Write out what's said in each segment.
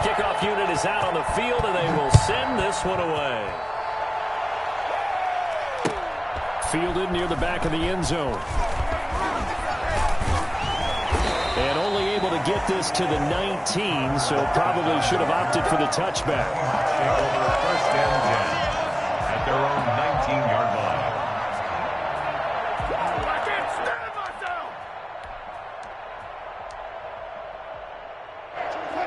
kickoff unit is out on the field, and they will send this one away. Fielded near the back of the end zone. And only able to get this to the 19, so probably should have opted for the touchback. First and 10 at their own 19-yard line.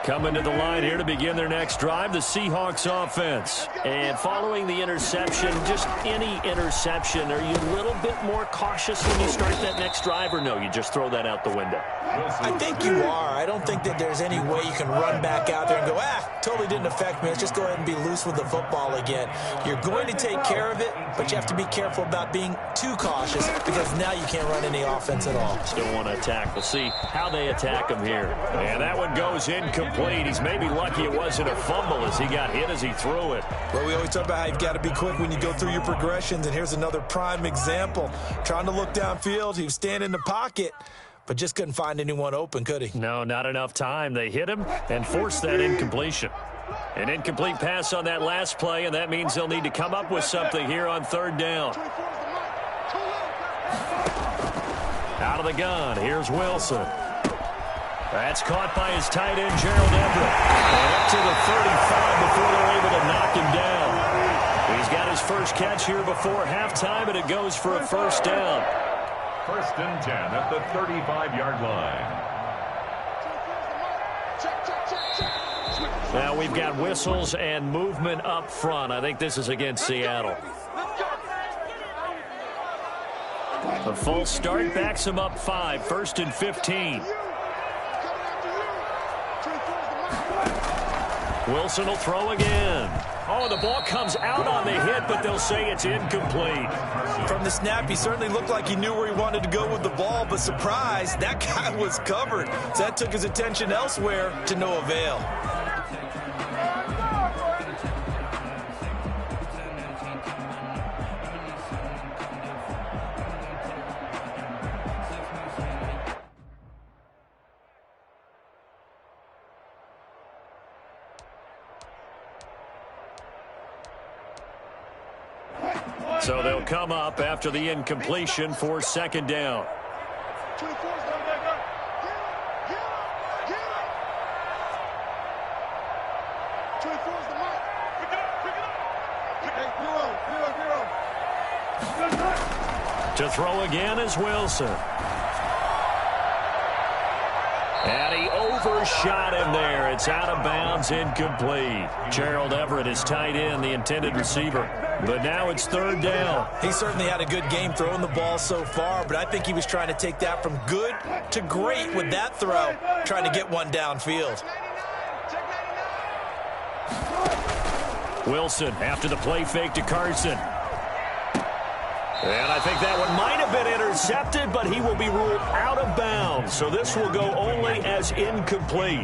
Coming to the line here to begin their next drive, the Seahawks offense. And following the interception, just any interception, are you a little bit more cautious when you start that next drive, or no, you just throw that out the window? I think you are. I don't think that there's any way you can run back out there and go, totally didn't affect me. Let's just go ahead and be loose with the football again. You're going to take care of it, but you have to be careful about being too cautious because now you can't run any offense at all. Still want to attack. We'll see how they attack him here. And that one goes incomplete. He's maybe lucky it wasn't a fumble as he got hit as he threw it. Well, we always talk about how you've got to be quick when you go through your progressions, and here's another prime example. Trying to look downfield, he was standing in the pocket, but just couldn't find anyone open, could he? No, not enough time. They hit him and forced that incompletion. An incomplete pass on that last play, and that means they'll need to come up with something here on third down. Out of the gun, here's Wilson. That's caught by his tight end, Gerald Everett. And up to the 35 before they're able to knock him down. He's got his first catch here before halftime, and it goes for a first down. First and 10 at the 35-yard line. Now we've got whistles and movement up front. I think this is against Seattle. A false start backs him up 5, first and 15. Wilson will throw again. Oh, the ball comes out on the hit, but they'll say it's incomplete. From the snap, he certainly looked like he knew where he wanted to go with the ball, but surprise, that guy was covered. So that took his attention elsewhere to no avail. So they'll come up after the incompletion for second down. To throw again is Wilson. And he overshot him there. It's out of bounds, incomplete. Gerald Everett is tight end, the intended receiver. But now it's third down. He certainly had a good game throwing the ball so far, but I think he was trying to take that from good to great with that throw, trying to get one downfield. Wilson after the play fake to Carson. And I think that one might have been intercepted, but he will be ruled out of bounds. So this will go only as incomplete.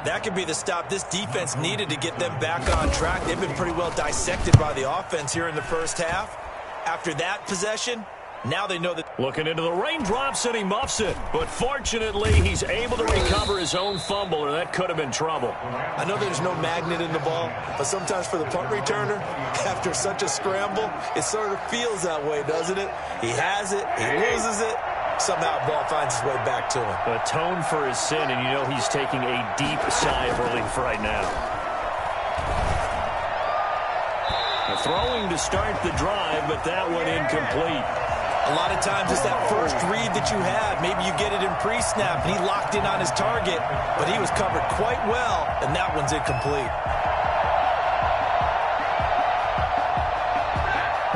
That could be the stop this defense needed to get them back on track. They've been pretty well dissected by the offense here in the first half. After that possession, now they know that. Looking into the raindrops, and he muffs it. But fortunately, he's able to recover his own fumble, or that could have been trouble. I know there's no magnet in the ball, but sometimes for the punt returner, after such a scramble, it sort of feels that way, doesn't it? He has it, he loses it. Somehow the ball finds its way back to him. Atone for his sin, and you know he's taking a deep sigh of relief right now. The throwing to start the drive, but that one incomplete. A lot of times it's that first read that you have. Maybe you get it in pre-snap, and he locked in on his target, but he was covered quite well, and that one's incomplete.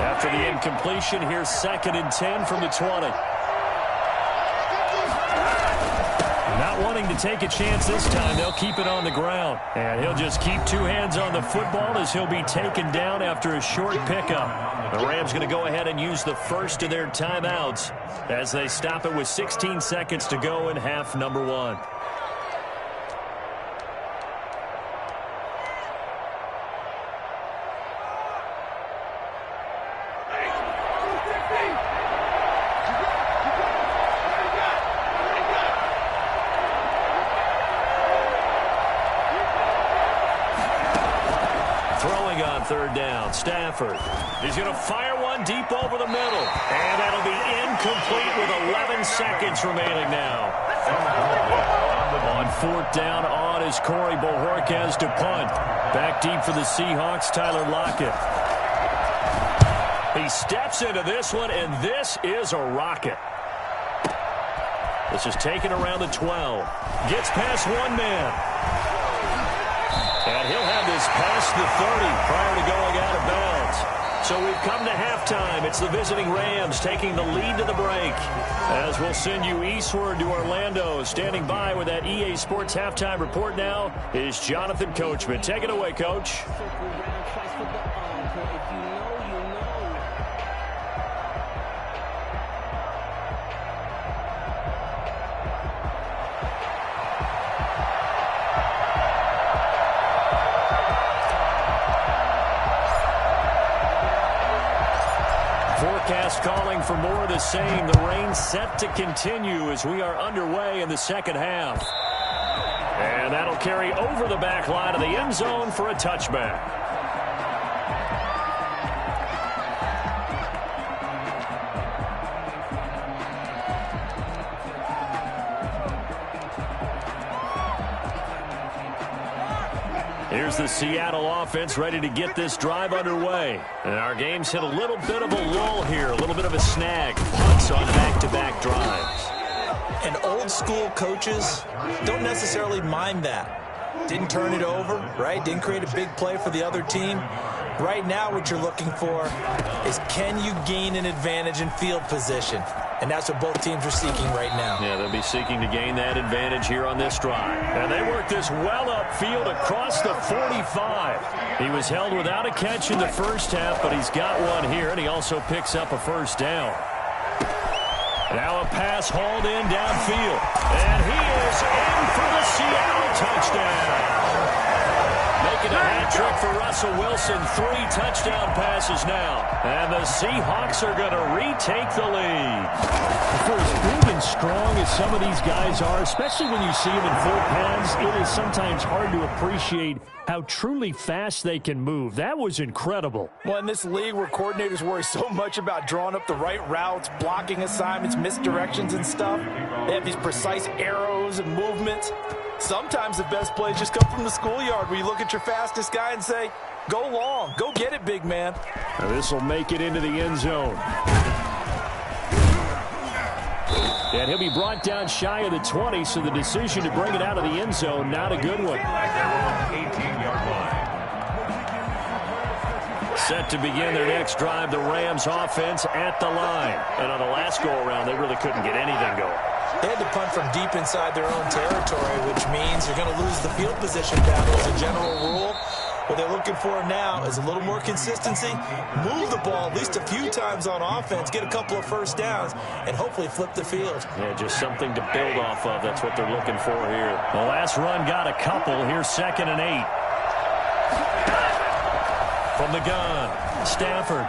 After the incompletion, here's second and 10 from the 20. Not wanting to take a chance this time, they'll keep it on the ground. And he'll just keep two hands on the football as he'll be taken down after a short pickup. The Rams going to go ahead and use the first of their timeouts as they stop it with 16 seconds to go in half number one. third down. Stafford. He's going to fire one deep over the middle. And that'll be incomplete with 11 seconds remaining now. On fourth down, on is Corey Bojorquez to punt. Back deep for the Seahawks, Tyler Lockett. He steps into this one, and this is a rocket. This is taken around the 12. Gets past one man. And he'll have this past the 30 prior to going out of bounds. So we've come to halftime. It's the visiting Rams taking the lead to the break. As we'll send you eastward to Orlando. Standing by with that EA Sports halftime report now is Jonathan Coachman. Take it away, Coach. Forecast calling for more of the same. The rain set to continue as we are underway in the second half. And that'll carry over the back line of the end zone for a touchback. Here's the Seattle offense ready to get this drive underway. And our game's hit a little bit of a lull here, a little bit of a snag. Punts on back-to-back drives. And old-school coaches don't necessarily mind that. Didn't turn it over, right? Didn't create a big play for the other team. Right now what you're looking for is, can you gain an advantage in field position? And that's what both teams are seeking right now. Yeah, they'll be seeking to gain that advantage here on this drive. And they work this well upfield across the 45. He was held without a catch in the first half, but he's got one here, and he also picks up a first down. Now a pass hauled in downfield. And he is in for the Seattle touchdown. Making a hat trick for Russell Wilson. 3 touchdown passes now. And the Seahawks are going to retake the lead. For as big and strong as some of these guys are, especially when you see them in full pads, it is sometimes hard to appreciate how truly fast they can move. That was incredible. Well, in this league where coordinators worry so much about drawing up the right routes, blocking assignments, misdirections and stuff, they have these precise arrows and movements. Sometimes the best plays just come from the schoolyard where you look at your fastest guy and say, go long, go get it, big man. Now this will make it into the end zone. And he'll be brought down shy of the 20, so the decision to bring it out of the end zone, not a good one. 18-yard line. Set to begin their next drive, the Rams offense at the line. And on the last go-around, they really couldn't get anything going. They had to punt from deep inside their own territory, which means you're going to lose the field position battle as a general rule. What they're looking for now is a little more consistency, move the ball at least a few times on offense, get a couple of first downs, and hopefully flip the field. Yeah, just something to build off of. That's what they're looking for here. The last run got a couple. Here's 2nd and 8. From the gun, Stafford.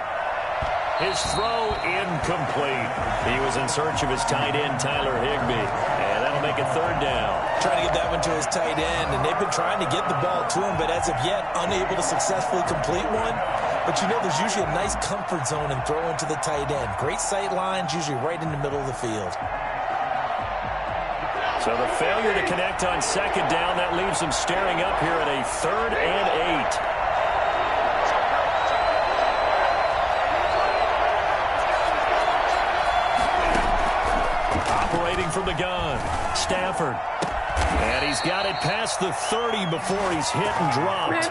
His throw incomplete. He was in search of his tight end, Tyler Higbee. And that'll make it 3rd down. Trying to get that one to his tight end, and they've been trying to get the ball to him, but as of yet, unable to successfully complete one. But you know there's usually a nice comfort zone in throwing to the tight end. Great sight lines, usually right in the middle of the field. So the failure to connect on 2nd down, that leaves him staring up here at a 3rd and 8. Operating from the gun, Stafford. And he's got it past the 30 before he's hit and dropped.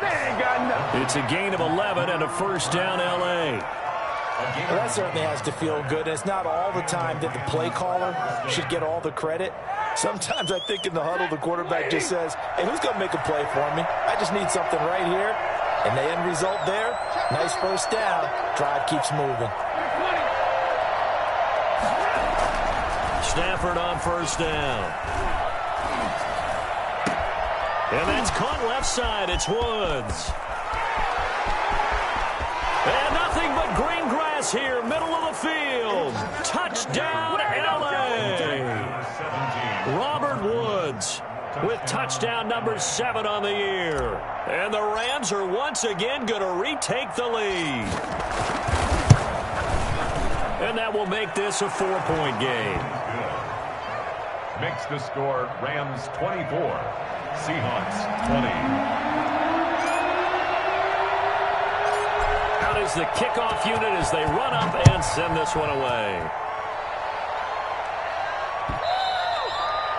It's a gain of 11 and a first down, L.A. Well, that certainly has to feel good. It's not all the time that the play caller should get all the credit. Sometimes I think in the huddle, the quarterback just says, hey, who's going to make a play for me? I just need something right here. And the end result there, nice first down. Drive keeps moving. Stafford on first down. And that's caught left side. It's Woods. And nothing but green grass here, middle of the field. Touchdown, L.A. Robert Woods with touchdown number 7 on the year. And the Rams are once again going to retake the lead. And that will make this a 4-point game. Makes the score Rams 24, Seahawks 20. Out is the kickoff unit as they run up and send this one away.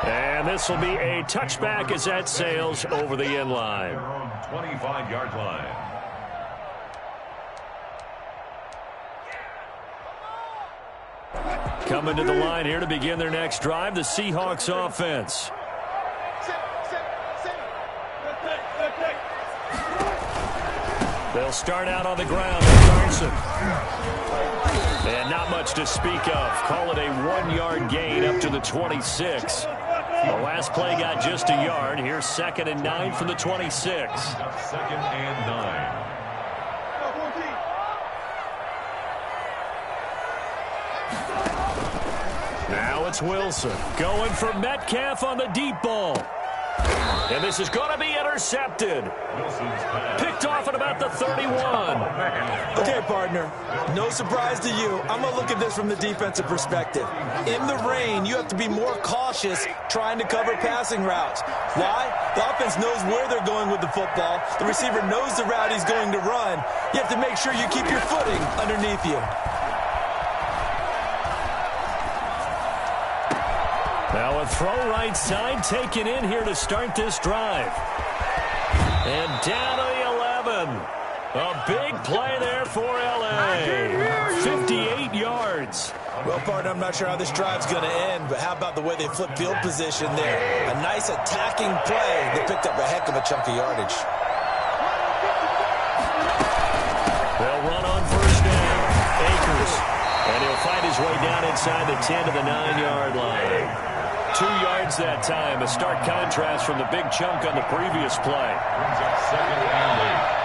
And this will be a touchback as that sails over the end line. 25-yard line. Coming to the line here to begin their next drive, the Seahawks offense. They'll start out on the ground with Carson. And not much to speak of. Call it a 1-yard gain up to the 26. The last play got just a yard. Here's 2nd and 9 from the 26. 2nd and 9. Now it's Wilson going for Metcalf on the deep ball. And this is going to be intercepted. Picked off at about the 31. Okay, partner, no surprise to you. I'm going to look at this from the defensive perspective. In the rain, you have to be more cautious trying to cover passing routes. Why? The offense knows where they're going with the football. The receiver knows the route he's going to run. You have to make sure you keep your footing underneath you. Now a throw right side taken in here to start this drive. And down to the 11. A big play there for L.A. 58 yards. Well, partner, I'm not sure how this drive's going to end, but how about the way they flip field position there? A nice attacking play that picked up a heck of a chunk of yardage. They'll run on first down. Akers. And he'll find his way down inside the 10 to the 9-yard line. 2 yards that time, a stark contrast from the big chunk on the previous play. Brings up 2nd and 8.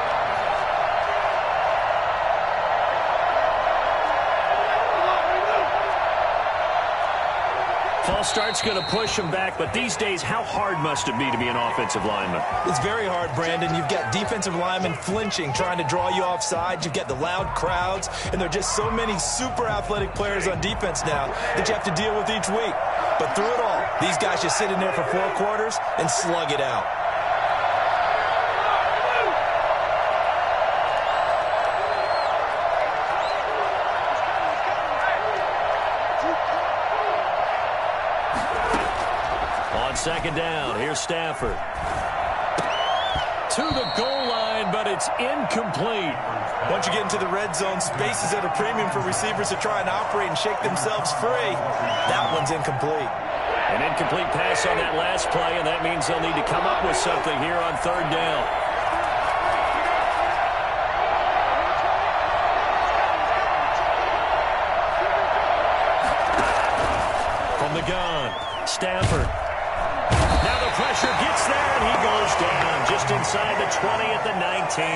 False start's going to push him back, but these days, how hard must it be to be an offensive lineman? It's very hard, Brandon. You've got defensive linemen flinching, trying to draw you offside. You've got the loud crowds, and there are just so many super athletic players on defense now that you have to deal with each week. But through it all, these guys just sit in there for 4 quarters and slug it out. On 2nd down, here's Stafford. To the goal line, but it's incomplete. Once you get into the red zone, space is at a premium for receivers to try and operate and shake themselves free. That one's incomplete. An incomplete pass on that last play, and that means they'll need to come up with something here on 3rd down. From the gun, Stafford. Now the pressure gets there, and he goes down just inside the 20 at the 19.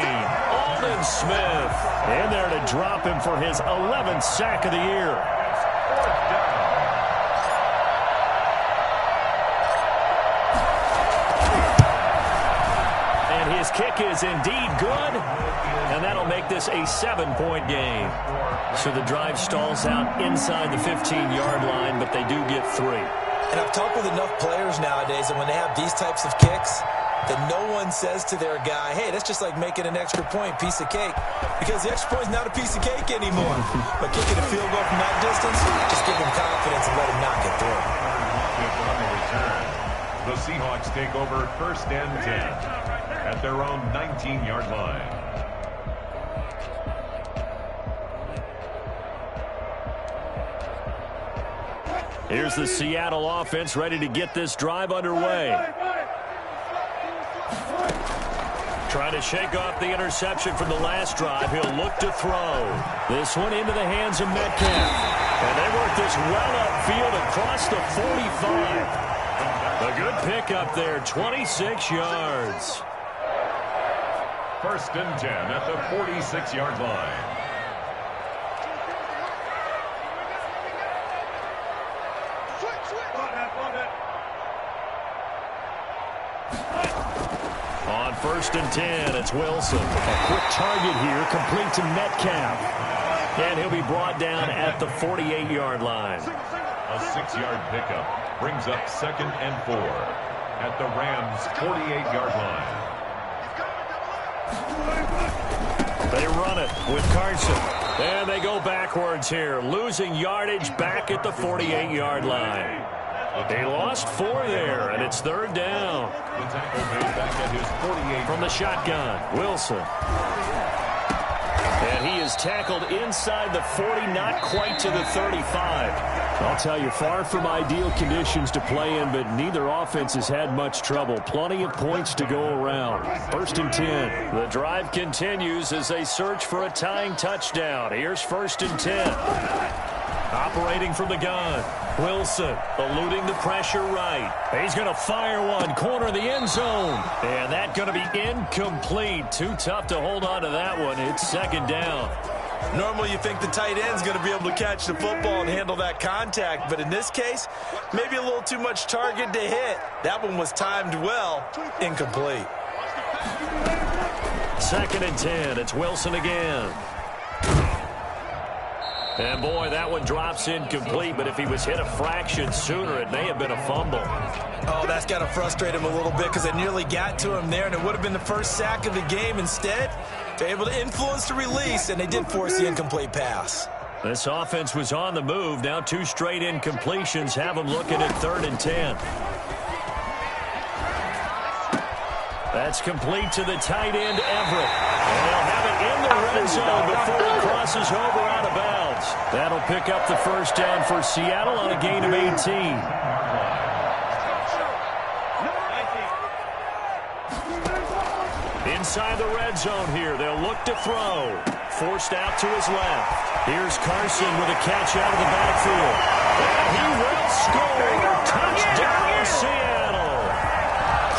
Aldon Smith in there to drop him for his 11th sack of the year. And his kick is indeed good, and that'll make this a 7-point game. So the drive stalls out inside the 15-yard line, but they do get 3. And I've talked with enough players nowadays, and when they have these types of kicks, that no one says to their guy, hey, that's just like making an extra point, piece of cake. Because the extra point is not a piece of cake anymore. But kicking a field goal from that distance, just give him confidence and let him knock it through. The Seahawks take over 1st and 10 at their own 19-yard line. Here's the Seattle offense ready to get this drive underway. Trying to shake off the interception from the last drive. He'll look to throw. This one into the hands of Metcalf. And they work this well upfield across the 45. A good pickup there, 26 yards. 1st and 10 at the 46-yard line. On 1st and 10, it's Wilson. A quick target here, complete to Metcalf. And he'll be brought down at the 48-yard line. A 6-yard pickup brings up 2nd and 4 at the Rams' 48-yard line. They run it with Carson. And they go backwards here, losing yardage back at the 48-yard line. They lost 4 there, and it's 3rd down. The tackle made back at his 48. From the shotgun, Wilson. And he is tackled inside the 40, not quite to the 35. I'll tell you, far from ideal conditions to play in, but neither offense has had much trouble. Plenty of points to go around. 1st and 10. The drive continues as they search for a tying touchdown. Here's 1st and 10. Operating from the gun. Wilson eluding the pressure right. He's going to fire one. Corner of the end zone. And that's going to be incomplete. Too tough to hold on to that one. It's 2nd down. Normally you think the tight end's going to be able to catch the football and handle that contact, but in this case, maybe a little too much target to hit. That one was timed well. Incomplete. 2nd and 10. It's Wilson again. And, boy, that one drops incomplete, but if he was hit a fraction sooner, it may have been a fumble. Oh, that's got to frustrate him a little bit because it nearly got to him there, and it would have been the first sack of the game. Instead, they're able to influence the release, and they did force the incomplete pass. This offense was on the move. Now 2 straight incompletions have them looking at 3rd and 10. That's complete to the tight end, Everett. And they'll have it in the red zone before it crosses over out of bounds. That'll pick up the 1st down for Seattle on a gain of 18. Inside the red zone here, they'll look to throw. Forced out to his left. Here's Carson with a catch out of the backfield. And he will score. Touchdown, Seattle.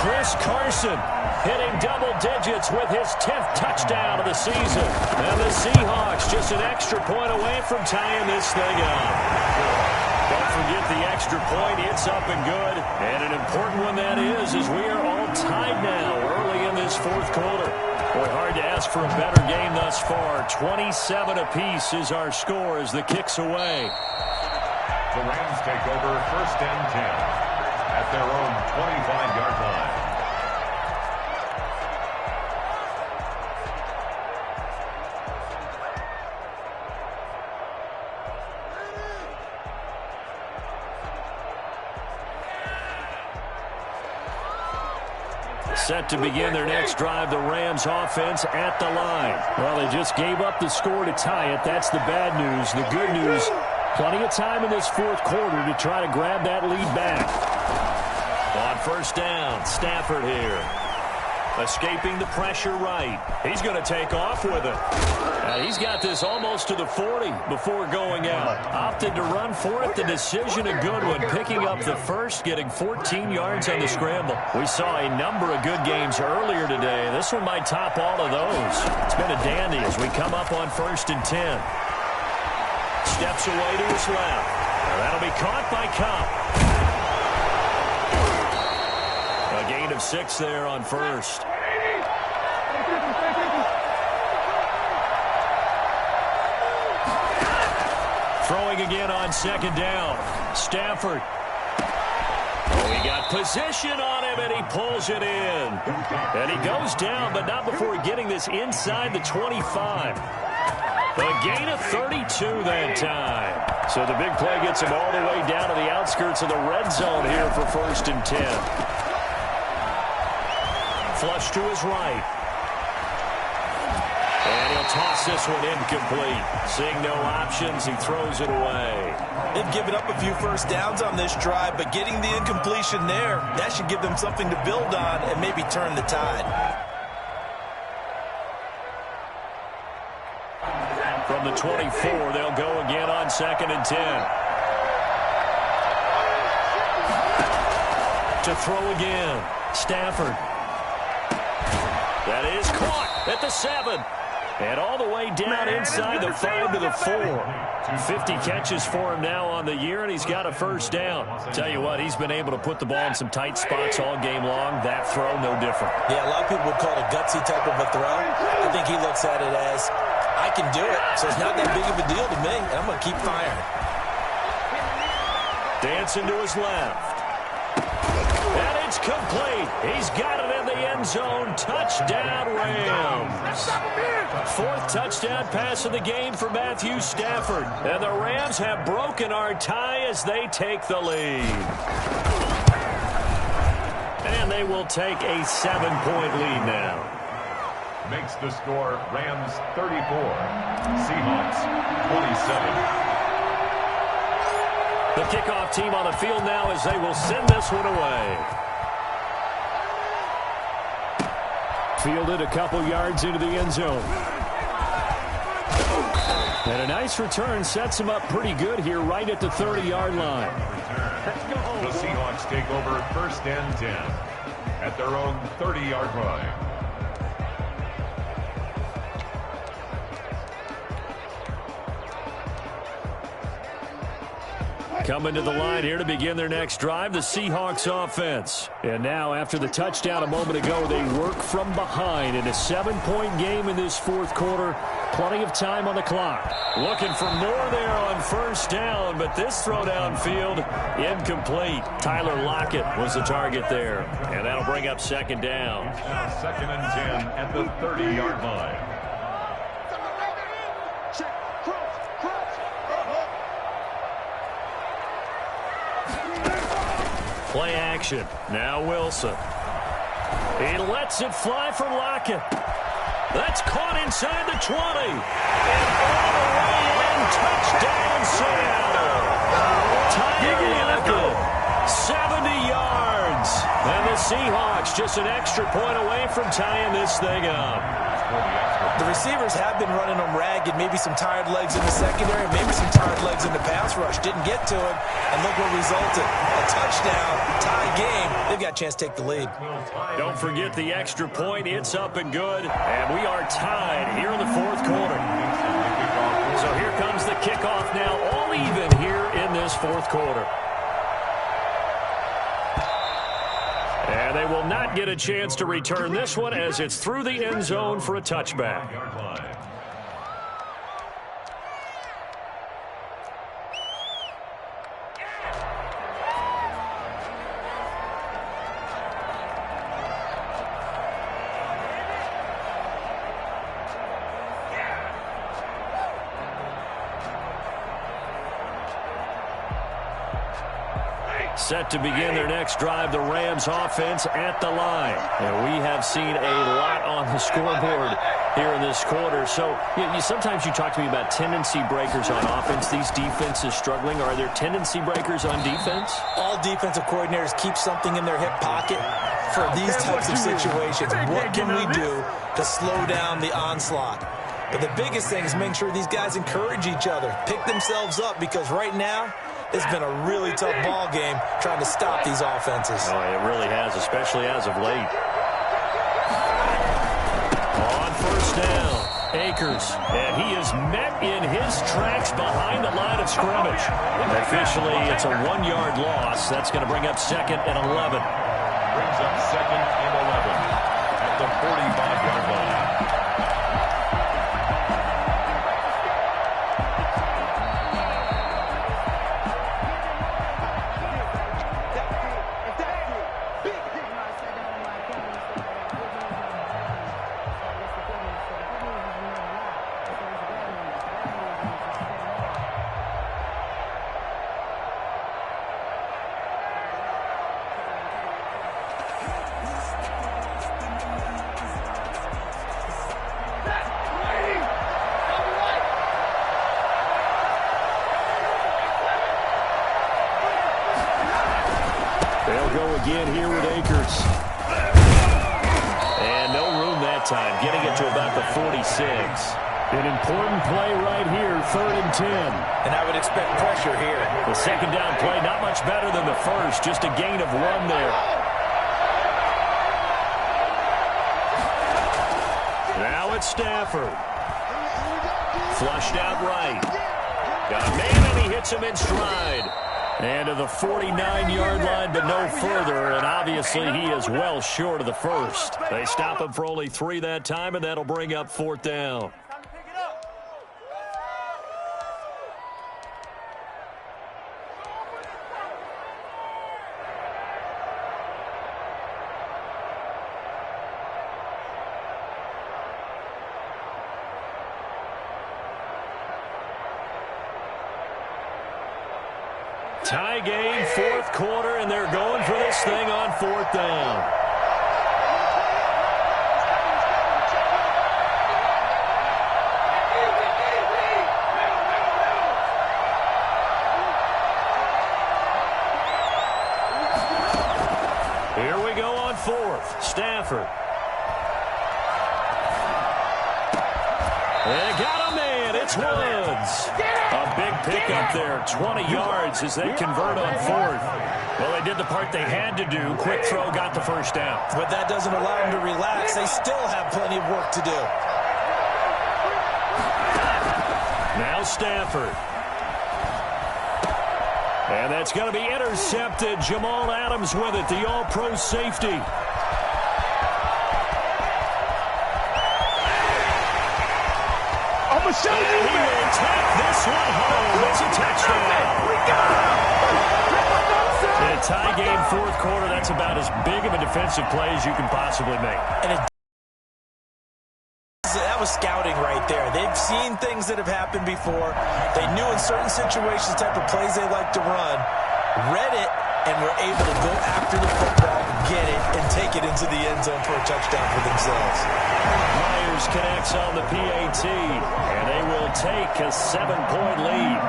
Chris Carson hitting double digits with his 10th touchdown of the season. And the Seahawks just an extra point away from tying this thing up. Don't forget the extra point. It's up and good. And an important one that is, as we are all tied now early in this 4th quarter. Boy, hard to ask for a better game thus far. 27 apiece is our score as the kick's away. The Rams take over 1st and 10 at their own 25-yard line. Set to begin their next drive, the Rams offense at the line. Well, they just gave up the score to tie it. That's the bad news. The good news, plenty of time in this 4th quarter to try to grab that lead back. On 1st down, Stafford here. Escaping the pressure right. He's going to take off with it. He's got this almost to the 40 before going out. Opted to run for it. The decision a good one. Picking up the 1st, getting 14 yards on the scramble. We saw a number of good games earlier today. This one might top all of those. It's been a dandy as we come up on 1st and 10. Steps away to his left. That'll be caught by Cup. A gain of 6 there on 1st. Throwing again on 2nd down. Stafford. Oh, he got position on him, and he pulls it in. And he goes down, but not before getting this inside the 25. A gain of 32 that time. So the big play gets him all the way down to the outskirts of the red zone here for 1st and 10. Flush to his right. And he'll toss this one incomplete. Seeing no options, he throws it away. They've given up a few 1st downs on this drive, but getting the incompletion there, that should give them something to build on and maybe turn the tide. From the 24, they'll go again on 2nd and 10. To throw again, Stafford. That is caught at the 7. And all the way down inside the 5 to the 4. 50 catches for him now on the year, and he's got a first down. Tell you what, he's been able to put the ball in some tight spots all game long. That throw, no different. Yeah, a lot of people would call it a gutsy type of a throw. I think he looks at it as, I can do it, so it's not that big of a deal to me, and I'm going to keep firing. Dancing to his left. And it's complete. He's got it in the end zone. Touchdown, Rams. Fourth touchdown pass of the game for Matthew Stafford. And the Rams have broken our tie as they take the lead. And they will take a 7-point lead now. Makes the score Rams 34, Seahawks 27. The kickoff team on the field now as they will send this one away. Fielded a couple yards into the end zone. And a nice return sets him up pretty good here right at the 30-yard line. The Seahawks take over first and 10 at their own 30-yard line. Coming to the line here to begin their next drive, the Seahawks offense. And now, after the touchdown a moment ago, they work from behind in a 7-point game in this fourth quarter. Plenty of time on the clock. Looking for more there on first down, but this throw downfield, incomplete. Tyler Lockett was the target there, and that'll bring up second down. Now second and 10 at the 30-yard line. Play action. Now Wilson. He lets it fly for Lockett. That's caught inside the 20. And all the way in. Touchdown, Seattle. Tyler Lockett, 70 yards. And the Seahawks just an extra point away from tying this thing up. The receivers have been running them ragged. Maybe some tired legs in the secondary, maybe some tired legs in the pass rush. Didn't get to him, and look what resulted. A touchdown, tie game. They've got a chance to take the lead. Don't forget the extra point. It's up and good, and we are tied here in the fourth quarter. So here comes the kickoff now, all even here in this fourth quarter. And they will not get a chance to return this one as it's through the end zone for a touchback. Set to begin their next drive, the Rams offense at the line. And we have seen a lot on the scoreboard here in this quarter. So sometimes you talk to me about tendency breakers on offense. These defenses struggling. Are there tendency breakers on defense? All defensive coordinators keep something in their hip pocket for these types of situations. What can we do to slow down the onslaught? But the biggest thing is making sure these guys encourage each other, pick themselves up, because right now, it's been a really tough ball game trying to stop these offenses. Oh, it really has, especially as of late. On first down, Akers. And he is met in his tracks behind the line of scrimmage. Officially, it's a 1-yard loss. That's going to bring up second and 11. Brings up second and 11 at the 45-yard line. They'll go again here with Akers. And no room that time, getting it to about the 46. An important play right here, 3rd and 10. And I would expect pressure here. The second down play, not much better than the first, just a gain of 1 there. Now it's Stafford. Flushed out right. Got a man, and he hits him in stride. And to the 49-yard line, but no further. And obviously, he is well short of the first. They stop him for only 3 that time, and that'll bring up 4th down. Tie game, 4th quarter, and they're going for this thing on 4th down. Here we go on 4th. Stafford. They got a man. It's Woods. A big pickup there, 20 yards as they convert on 4th. Well, they did the part they had to do. Quick throw got the first down. But that doesn't allow them to relax. They still have plenty of work to do. Now Stafford. And that's going to be intercepted. Jamal Adams with it, the all-pro safety. I'm going to show you. He will take this one home. It's a touchdown. In a tie game, 4th quarter, that's about as big of a defensive play as you can possibly make. And that was scouting right there. They've seen things that have happened before. They knew in certain situations the type of plays they like to run, read it, and were able to go after the football, get it, and take it into the end zone for a touchdown for themselves. Myers connects on the PAT, and they will take a 7-point lead.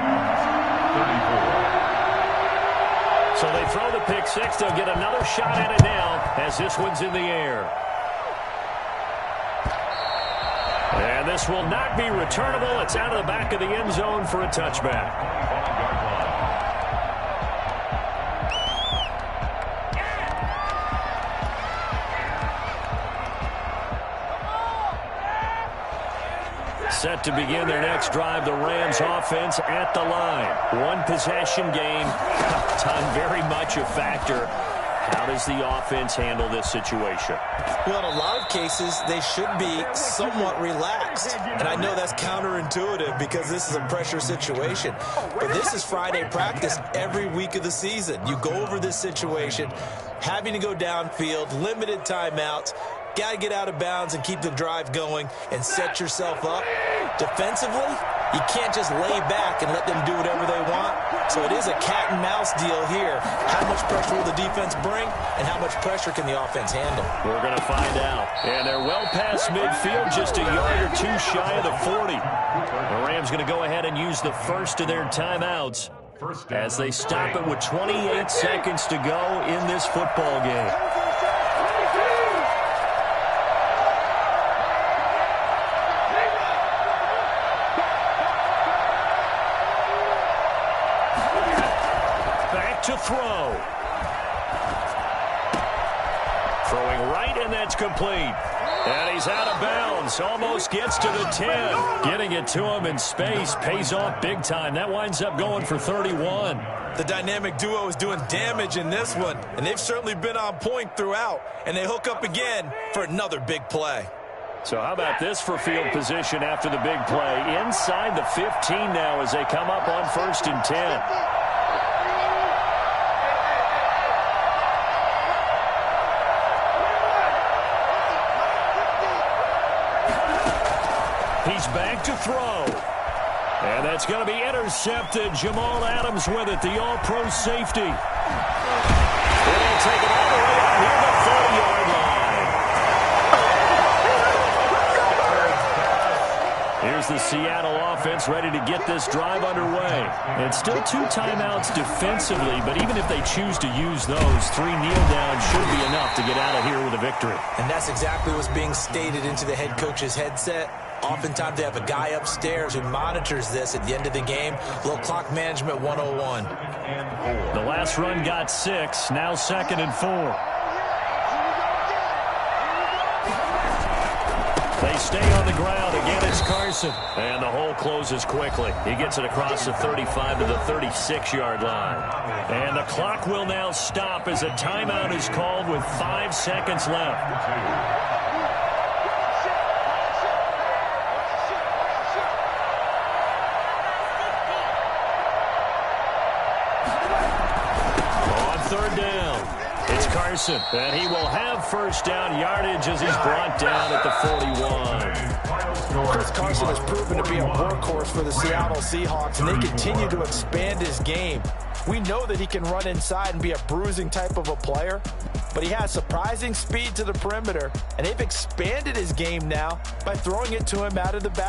34. So they throw the pick six. They'll get another shot at it now as this one's in the air. And this will not be returnable. It's out of the back of the end zone for a touchback. Set to begin their next drive, the Rams offense at the line. One possession game. Time very much a factor. How does the offense handle this situation? Well, in a lot of cases, they should be somewhat relaxed. And I know that's counterintuitive because this is a pressure situation. But this is Friday practice every week of the season. You go over this situation, having to go downfield, limited timeouts. Got to get out of bounds and keep the drive going and set yourself up. Defensively, you can't just lay back and let them do whatever they want. So it is a cat and mouse deal here. How much pressure will the defense bring and how much pressure can the offense handle? We're going to find out. And they're well past midfield, just a yard or two shy of the 40. The Rams going to go ahead and use the first of their timeouts as they stop it with 28 seconds to go in this football game. To throw. Throwing right, and that's complete. And he's out of bounds. Almost gets to the 10. Getting it to him in space pays off big time. That winds up going for 31. The dynamic duo is doing damage in this one, and they've certainly been on point throughout. And they hook up again for another big play. So how about this for field position after the big play? Inside the 15 now as they come up on 1st and 10. He's back to throw. And that's going to be intercepted. Jamal Adams with it, the all-pro safety. They'll take it all the way out here to the 40-yard line. Here's the Seattle offense ready to get this drive underway. And still 2 timeouts defensively, but even if they choose to use those, 3 kneel downs should be enough to get out of here with a victory. And that's exactly what's being stated into the head coach's headset. Oftentimes they have a guy upstairs who monitors this at the end of the game. Little clock management 101. The last run got 6. Now 2nd and 4. They stay on the ground. Again, it's Carson. And the hole closes quickly. He gets it across the 35 to the 36-yard line. And the clock will now stop as a timeout is called with 5 seconds left. Third down. It's Carson, and he will have first down yardage as he's brought down at the 41. Chris Carson has proven to be a workhorse for the Seattle Seahawks, and they continue to expand his game. We know that he can run inside and be a bruising type of a player, but he has surprising speed to the perimeter, and they've expanded his game now by throwing it to him out of the back.